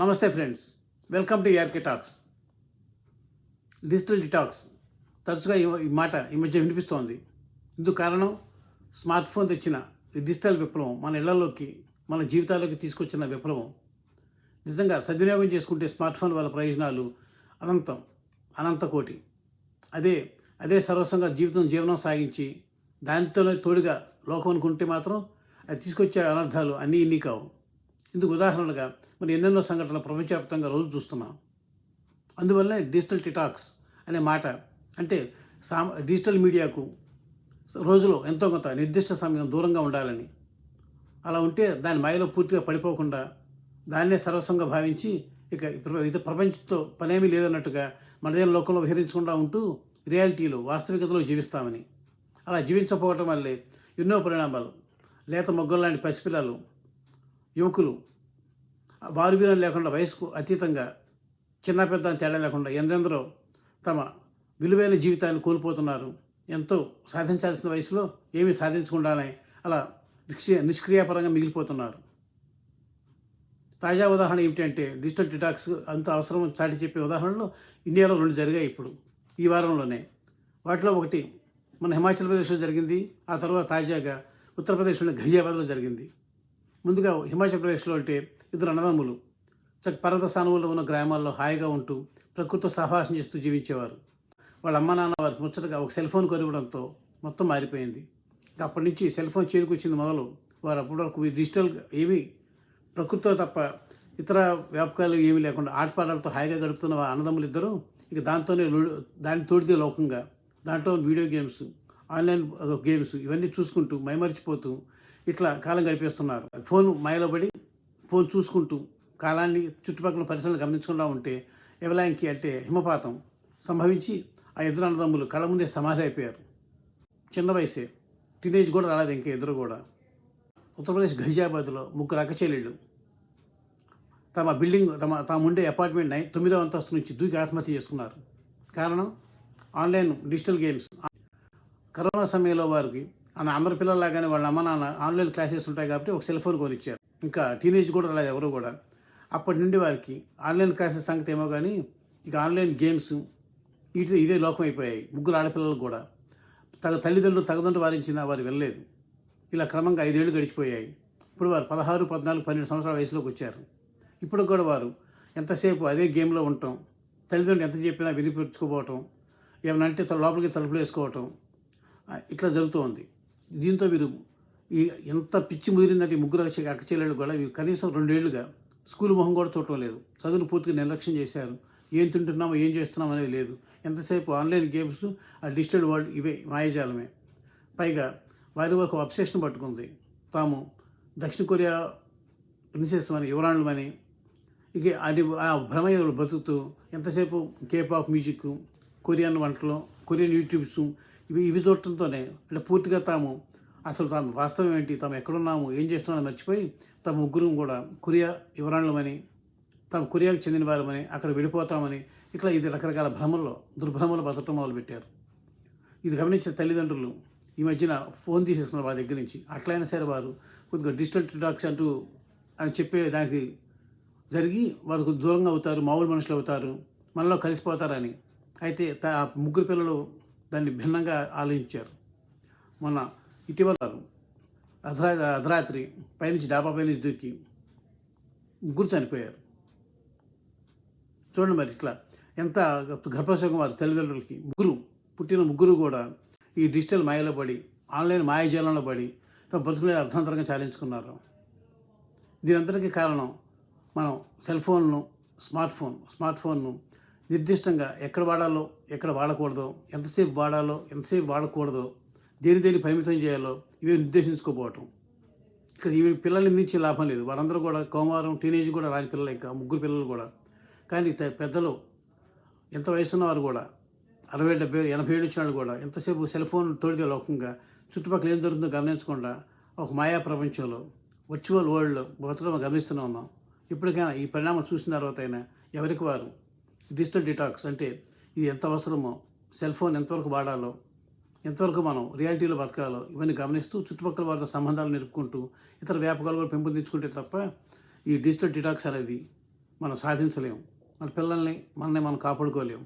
నమస్తే friends, welcome to ARK talks. Digital detox తరచుగా ఈ మాట ఈ మధ్య వినిపిస్తోంది. ఇందుకు కారణం స్మార్ట్ ఫోన్ తెచ్చిన ఈ డిజిటల్ విప్లవం మన ఇళ్లలోకి, మన జీవితాల్లోకి తీసుకొచ్చిన విప్లవం. నిజంగా సద్వినియోగం చేసుకుంటే స్మార్ట్ ఫోన్ వల్ల ప్రయోజనాలు అనంత కోటి. అదే సర్వస్వంగా జీవనం సాగించి దానితోనే తోడుగా లోకం అనుకుంటే మాత్రం అది తీసుకొచ్చే అనర్థాలు అన్నీ ఇన్ని కావు. ఇందుకు ఉదాహరణగా మనం ఎన్నెన్నో సంఘటనలు ప్రపంచవ్యాప్తంగా రోజు చూస్తున్నాం. అందువల్లనే డిజిటల్ డిటాక్స్ అనే మాట, అంటే డిజిటల్ మీడియాకు రోజులో ఎంతో కొంత నిర్దిష్ట సమయం దూరంగా ఉండాలని, అలా ఉంటే దాని మాయలో పూర్తిగా పడిపోకుండా దాన్నే సర్వస్వంగా భావించి ఇక ప్రపంచంతో పనేమీ లేదన్నట్టుగా మనదే లోకంలో విహరించకుండా ఉంటూ రియాలిటీలో వాస్తవికతలో జీవిస్తామని. అలా జీవించకపోవటం వల్లే ఎన్నో పరిణామాలు. లేత మొగ్గలు లాంటి పసిపిల్లలు, యువకులు వారు వీరం లేకుండా వయసుకు అతీతంగా చిన్న పెద్ద తేడా లేకుండా ఎందెందరో తమ విలువైన జీవితాన్ని కోల్పోతున్నారు. ఎంతో సాధించాల్సిన వయసులో ఏమీ సాధించకుండానే అలా నిష్క్రియాపరంగా మిగిలిపోతున్నారు. తాజా ఉదాహరణ ఏమిటంటే డిజిటల్ డిటాక్స్ అంత అవసరం చాటి చెప్పే ఉదాహరణలు ఇండియాలో 2 జరిగాయి ఇప్పుడు ఈ వారంలోనే. వాటిలో ఒకటి మన హిమాచల్ ప్రదేశ్లో జరిగింది. ఆ తర్వాత తాజాగా ఉత్తరప్రదేశ్లోని ఘజియాబాద్లో జరిగింది. ముందుగా హిమాచల్ ప్రదేశ్లో అంటే ఇద్దరు అన్నదమ్ములు పర్వత స్థానంలో ఉన్న గ్రామాల్లో హాయిగా ఉంటూ ప్రకృతితో సహవాసం చేస్తూ జీవించేవారు. వాళ్ళ అమ్మ నాన్న వారికి ముచ్చటగా ఒక సెల్ ఫోన్ కొనివ్వడంతో మొత్తం మారిపోయింది. అప్పటి నుంచి సెల్ ఫోన్ చేరుకొచ్చింది మొదలు వారు అప్పటి వరకు డిజిటల్ ఏమీ ప్రకృతితో తప్ప ఇతర వ్యాపకాలు ఏమీ లేకుండా ఆటపాటలతో హాయిగా గడుపుతున్న అన్నదమ్ములు ఇద్దరు ఇక దాని తోడితే లోకంగా దాంట్లో వీడియో గేమ్స్, ఆన్లైన్ గేమ్స్ ఇవన్నీ చూసుకుంటూ మైమరిచిపోతూ ఇట్లా కాలం గడిపేస్తున్నారు. ఫోన్ మాయలో పడి ఫోన్ చూసుకుంటూ కాలాన్ని, చుట్టుపక్కల పరిసరాలను గమనించకుండా ఉంటే ఎవలాంకి అంటే హిమపాతం సంభవించి ఆ ఇద్దరు అన్నదమ్ములు కళ్ళ ముందే సమాధి అయిపోయారు. చిన్న వయసే, టీనేజ్ కూడా రాలేదు ఇంకా ఇద్దరు కూడా. ఉత్తరప్రదేశ్ ఘజియాబాద్లో 3 అక్కచెల్లెళ్ళు తాము ఉండే అపార్ట్మెంట్ 9వ అంతస్తు నుంచి దూకి ఆత్మహత్య చేసుకున్నారు. కారణం ఆన్లైన్ డిజిటల్ గేమ్స్. కరోనా సమయంలో వారికి అందరి పిల్లల్లాగానే వాళ్ళ అమ్మ నాన్న ఆన్లైన్ క్లాసెస్ ఉంటాయి కాబట్టి ఒక సెల్ ఫోన్ కొనిచ్చారు. ఇంకా టీనేజ్ కూడా రాలేదు ఎవరు కూడా. అప్పటి నుండి వారికి ఆన్లైన్ క్లాసెస్ సంగతి ఏమో కానీ ఇక ఆన్లైన్ గేమ్స్ ఇదే లోకం అయిపోయాయి. 3 ఆడపిల్లలు కూడా తల్లిదండ్రులు వారించిన వారు వెళ్ళలేదు. ఇలా క్రమంగా 5 ఏళ్ళు గడిచిపోయాయి. ఇప్పుడు వారు 16, 14, 12 సంవత్సరాల వయసులోకి వచ్చారు. ఇప్పుడు కూడా వారు ఎంతసేపు అదే గేమ్లో ఉండటం, తల్లిదండ్రులు ఎంత చెప్పినా వినిపించుకోపోవటం, ఏమైనా అంటే లోపలికి తలుపులు వేసుకోవటం, ఇట్లా జరుగుతూ ఉంది. దీంతో వీరు ఎంత పిచ్చి ముదిరిందంటే 3 అక్కచెల్లెళ్ళు కూడా వీరు కనీసం 2 ఏళ్లుగా స్కూల్ మొహం కూడా చూడటం లేదు. చదువును పూర్తిగా నిర్లక్ష్యం చేశారు. ఏం తింటున్నామో ఏం చేస్తున్నాం అనేది లేదు. ఎంతసేపు ఆన్లైన్ గేమ్స్, ఆ డిజిటల్ వరల్డ్ ఇవే మాయాజాలమే. పైగా వారి వరకు అబ్సెషన్ పట్టుకుంది. తాము దక్షిణ కొరియా ప్రిన్సెస్ అని, యువరాణులమని, ఇక అది ఆ భ్రమయ్యలు బతుకుతూ ఎంతసేపు కేపాప్ మ్యూజిక్, కొరియన్ వంటలు, కొరియన్ యూట్యూబ్స్ ఇవి చూడటంతోనే అంటే పూర్తిగా తాము వాస్తవం ఏంటి, తాము ఎక్కడున్నాము, ఏం చేస్తున్నామని మర్చిపోయి తమ 3 కూడా కొరియా యువరాణులమని, తాము కొరియాకు చెందిన వారమని, అక్కడ వెళ్ళిపోతామని ఇట్లా ఇది రకరకాల దుర్భ్రమలు బతకటం మొదలుపెట్టారు. ఇది గమనించిన తల్లిదండ్రులు ఈ మధ్యన ఫోన్ తీసేసుకున్నారు వారి దగ్గర నుంచి. అట్లయినా సరే వారు కొద్దిగా డిజిటల్ డిటాక్స్ అని చెప్పే దానికి జరిగి వారు దూరంగా అవుతారు, మామూలు మనుషులు అవుతారు, మనలో కలిసిపోతారని. అయితే 3 పిల్లలు దాన్ని భిన్నంగా ఆలోచించారు. మొన్న ఇటీవల అర్ధరాత్రి డాబా పైనుంచి దూకి 3 చనిపోయారు. చూడండి మరి ఇట్లా ఎంత గర్భశోకం వారి తల్లిదండ్రులకి. పుట్టిన 3 కూడా ఈ డిజిటల్ మాయలో పడి, ఆన్లైన్ మాయాజాలంలో పడి తమ బ్రతుకులే అర్థాంతరంగా చాలించుకున్నారు. దీనంతటికీ కారణం మనం స్మార్ట్ ఫోన్ను నిర్దిష్టంగా ఎక్కడ వాడాలో, ఎక్కడ వాడకూడదో, ఎంతసేపు వాడాలో, ఎంతసేపు వాడకూడదో, దేని పరిమితం చేయాలో ఇవి నిర్దేశించుకోపోవటం. ఇక్కడ ఇవి పిల్లల్ని మించి లాభం లేదు. వారందరూ కూడా కౌమారం, టీనేజ్ కూడా రాని పిల్లలు, ఇంకా 3 పిల్లలు కూడా. కానీ పెద్దలు ఎంత వయసున్న వారు కూడా 60, 70, 80 ఏళ్ళు వచ్చిన వాళ్ళు కూడా ఎంతసేపు సెల్ ఫోన్ తోడితే లోకంగా చుట్టుపక్కల ఏం జరుగుతుందో గమనించకుండా ఒక మాయా ప్రపంచంలో, వర్చువల్ వరల్డ్లో బతకడం గమనిస్తూనే ఉన్నాం. ఇప్పటికైనా ఈ పరిణామం చూసిన తర్వాత అయినా ఎవరికి వారు డిజిటల్ డిటాక్స్ అంటే ఇది ఎంత అవసరమో, సెల్ ఫోన్ ఎంతవరకు వాడాలో, ఎంతవరకు మనం రియాలిటీలో బతకాలో ఇవన్నీ గమనిస్తూ చుట్టుపక్కల వారితో సంబంధాలు నిలుపుకుంటూ ఇతర వ్యాపకాలు కూడా పెంపొందించుకుంటే తప్ప ఈ డిజిటల్ డిటాక్స్ అనేది మనం సాధించలేము. మన పిల్లల్ని మనల్ని మనం కాపాడుకోలేము.